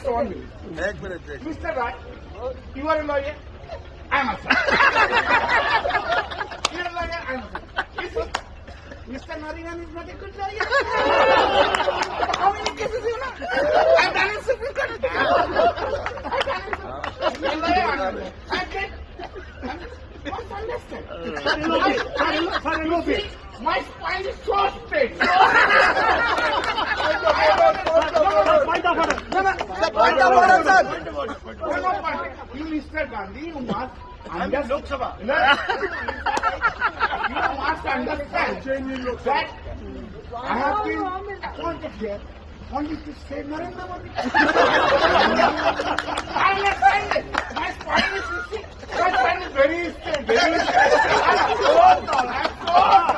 just 1 minute. Mr. Raj, you are a lawyer. I am a lawyer. You are a lawyer. I am a lawyer. Mr. Nariman is not a good lawyer. How many cases you know? I have done in Supreme Court. I have done in Supreme Court. You are a lawyer. I am a lawyer. I get. What's understand? My spine is so straight. You, Mr. Gandhi, you must understand. You must understand that I have been appointed here only to save Narendra Modi. I understand it. My spine is sick. My spine is very straight. Very straight. I'm so tall. I'm so tall.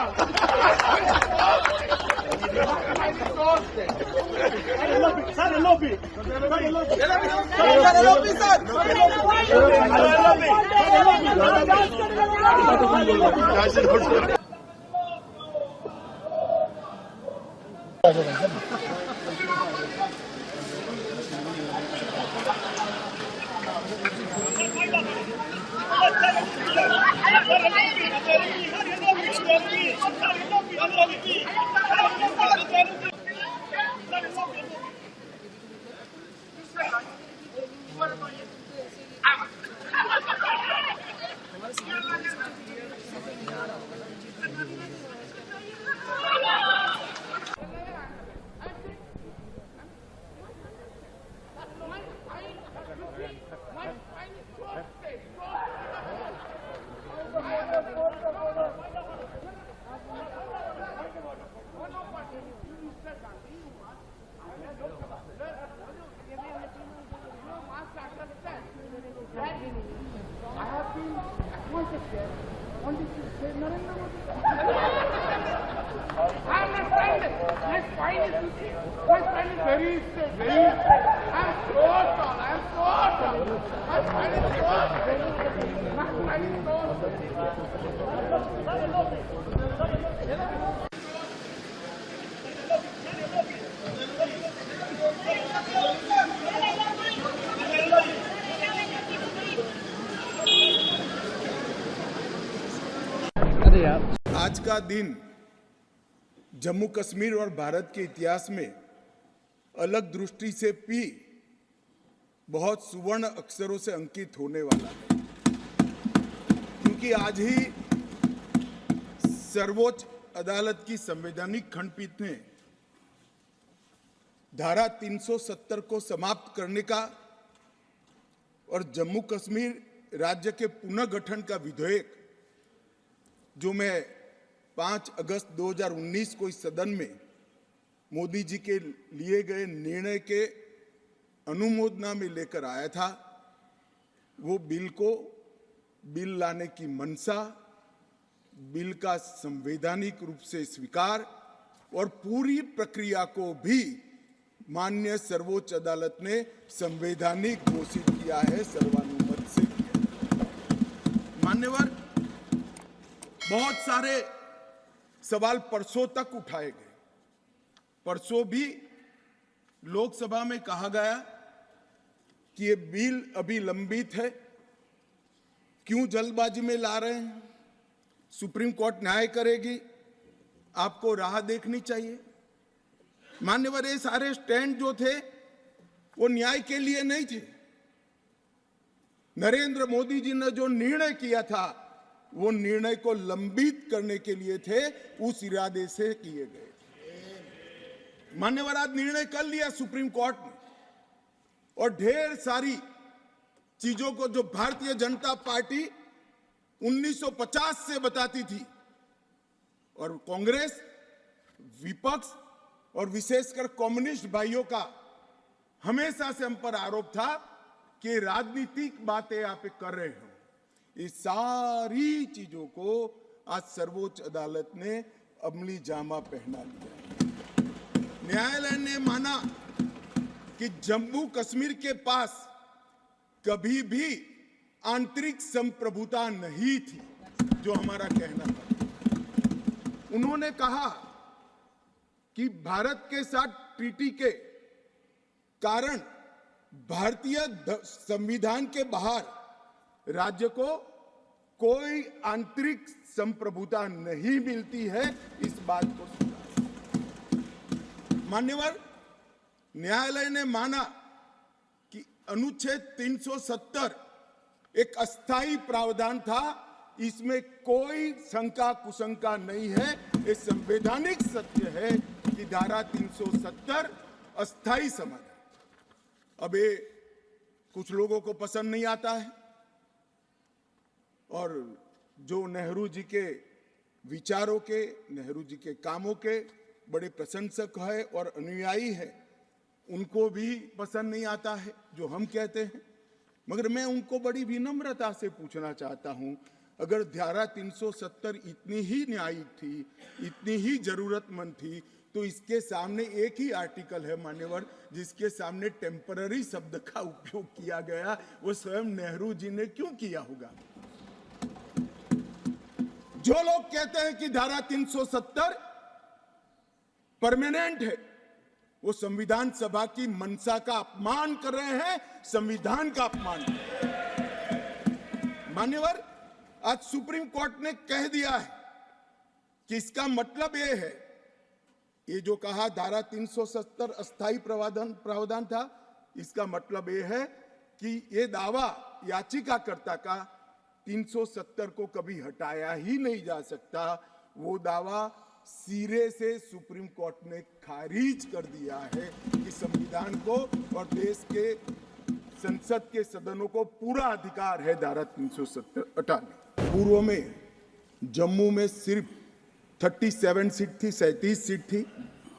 आज का दिन जम्मू कश्मीर और भारत के इतिहास में अलग दृष्टि से भी बहुत सुवर्ण अक्षरों से अंकित होने वाला है, क्योंकि आज ही सर्वोच्च अदालत की संवैधानिक खंडपीठ ने धारा 370 को समाप्त करने का और जम्मू कश्मीर राज्य के पुनर्गठन का विधेयक, जो मैं 5 अगस्त 2019 को इस सदन में मोदी जी के लिए गए निर्णय के अनुमोदना में लेकर आया था, वो बिल लाने की मंशा, बिल का संवैधानिक रूप से स्वीकार और पूरी प्रक्रिया को भी माननीय सर्वोच्च अदालत ने संवैधानिक घोषित किया है, सर्वानुमत से किया। मान्यवर, बहुत सारे सवाल परसों तक उठाए गए। परसों भी लोकसभा में कहा गया कि ये बिल अभी लंबित है, क्यों जल्दबाजी में ला रहे हैं, सुप्रीम कोर्ट न्याय करेगी, आपको राह देखनी चाहिए। मान्यवर, ये सारे स्टैंड जो थे वो न्याय के लिए नहीं थे। नरेंद्र मोदी जी ने जो निर्णय किया था वो निर्णय को लंबित करने के लिए थे, उस इरादे से किए गए थे। मान्यवर, आज निर्णय कर लिया सुप्रीम कोर्ट ने, और ढेर सारी चीजों को जो भारतीय जनता पार्टी 1950 से बताती थी, और कांग्रेस, विपक्ष और विशेषकर कम्युनिस्ट भाइयों का हमेशा से हम पर आरोप था कि राजनीतिक बातें आप कर रहे हो, इस सारी चीजों को आज सर्वोच्च अदालत ने अमली जामा पहना दिया। न्यायालय ने माना कि जम्मू कश्मीर के पास कभी भी आंतरिक संप्रभुता नहीं थी, जो हमारा कहना था। उन्होंने कहा कि भारत के साथ ट्रीटी के कारण भारतीय संविधान के बाहर राज्य को कोई आंतरिक संप्रभुता नहीं मिलती है, इस बात को स्वीकार। मान्यवर न्यायालय ने माना कि अनुच्छेद 370 एक अस्थायी प्रावधान था, इसमें कोई शंका कुशंका नहीं है। ये संवैधानिक सत्य है कि धारा 370 अस्थायी समाधान। अब ये कुछ लोगों को पसंद नहीं आता है और जो नेहरू जी के विचारों के, नेहरू जी के कामों के बड़े प्रशंसक है और अनुयायी है, उनको भी पसंद नहीं आता है जो हम कहते हैं। मगर मैं उनको बड़ी विनम्रता से पूछना चाहता हूं, अगर धारा 370 इतनी ही न्यायिक थी, इतनी ही जरूरतमंद थी, तो इसके सामने एक ही आर्टिकल है मान्यवर जिसके सामने टेम्पररी शब्द का उपयोग किया गया, वो स्वयं नेहरू जी ने क्यों किया होगा? जो लोग कहते हैं कि धारा 370 परमानेंट है, वो संविधान सभा की मंशा का अपमान कर रहे हैं, संविधान का अपमान कर रहे हैं। मान्यवर आज सुप्रीम कोर्ट ने कह दिया है कि इसका मतलब यह है, ये जो कहा धारा 370 अस्थायी प्रावधान था, इसका मतलब यह है कि ये दावा याचिकाकर्ता का 370 को कभी हटाया ही नहीं जा सकता। वो दावा सिरे से सुप्रीम कोर्ट ने खारिज कर दिया है कि संविधान को और देश के संसद के सदनों को पूरा अधिकार है धारा 370 हटाने। पूर्व में जम्मू में सिर्फ 37 सीट थी, 37 सीट थी।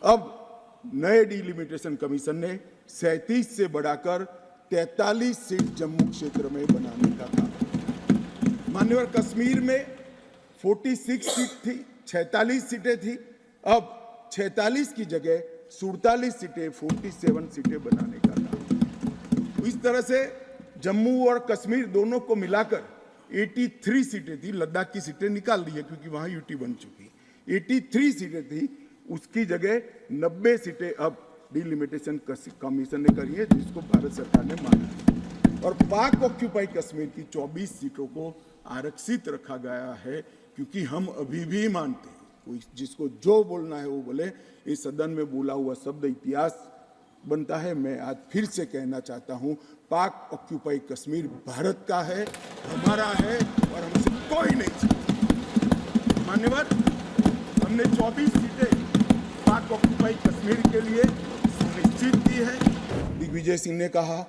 अब नए डिलिमिटेशन कमीशन ने 37 से बढ़ाकर 43 सीट जम्मू क्षेत्र में बनाने का कहा। मान्यवर कश्मीर में 46 सीट थी, 46 सीटें थी, अब 46 की जगह 47 सीटें, 47 सीटें बनाने का कहा। इस तरह से जम्मू और कश्मीर दोनों को मिलाकर 83 सीटें थी, लद्दाख की सीटें निकाल दी है क्योंकि वहां यूटी बन चुकी। 83 सीटें थी, उसकी जगह 90 सीटें अब डिलिमिटेशन कमीशन ने करी है, जिसको भारत सरकार ने माना है। और पाक ऑक्यूपाई कश्मीर की 24 सीटों को आरक्षित रखा गया है, क्योंकि हम अभी भी मानते हैं, कोई जिसको जो बोलना है वो बोले। इस सदन में बोला हुआ शब्द इतिहास बनता है। मैं आज फिर से कहना चाहता हूं, पाक ऑक्यूपाई कश्मीर भारत का है, हमारा है और हमसे कोई नहीं चाहता। मान्यवर हमने 24 सीटें पाक ऑक्यूपाई कश्मीर के लिए सुनिश्चित की है। दिग्विजय सिंह ने कहा,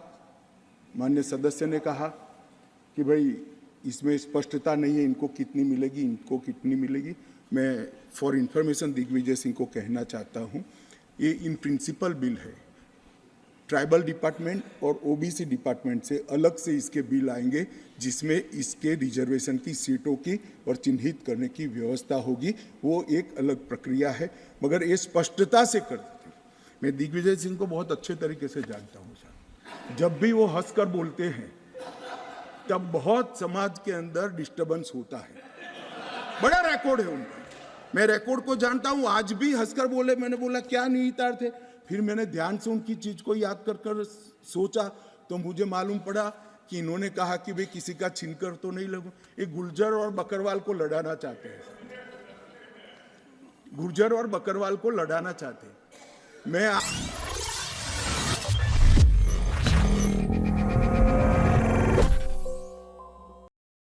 माननीय सदस्य ने कहा कि भाई इसमें स्पष्टता नहीं है, इनको कितनी मिलेगी, इनको कितनी मिलेगी। मैं फॉर इंफॉर्मेशन दिग्विजय सिंह को कहना चाहता हूं, ये इन प्रिंसिपल बिल है। ट्राइबल डिपार्टमेंट और ओबीसी डिपार्टमेंट से अलग से इसके बिल आएंगे, जिसमें इसके रिजर्वेशन की सीटों की और चिन्हित करने की व्यवस्था होगी। वो एक अलग प्रक्रिया है, मगर ये स्पष्टता से कर देते। मैं दिग्विजय सिंह को बहुत अच्छे तरीके से जानता हूँ सर। जब भी वो हंसकर बोलते हैं तब बहुत समाज के अंदर डिस्टर्बेंस होता है। बड़ा रिकॉर्ड है उनका, मैं रिकॉर्ड को जानता हूँ। आज भी हंसकर बोले, मैंने बोला क्या निहितार्थ है। फिर मैंने ध्यान से उनकी चीज को याद कर सोचा तो मुझे मालूम पड़ा कि इन्होंने कहा कि भाई किसी का छीनकर तो नहीं लगूं। ये गुर्जर और बकरवाल को लड़ाना चाहते हैं, गुर्जर और बकरवाल को लड़ाना चाहते हैं। मैं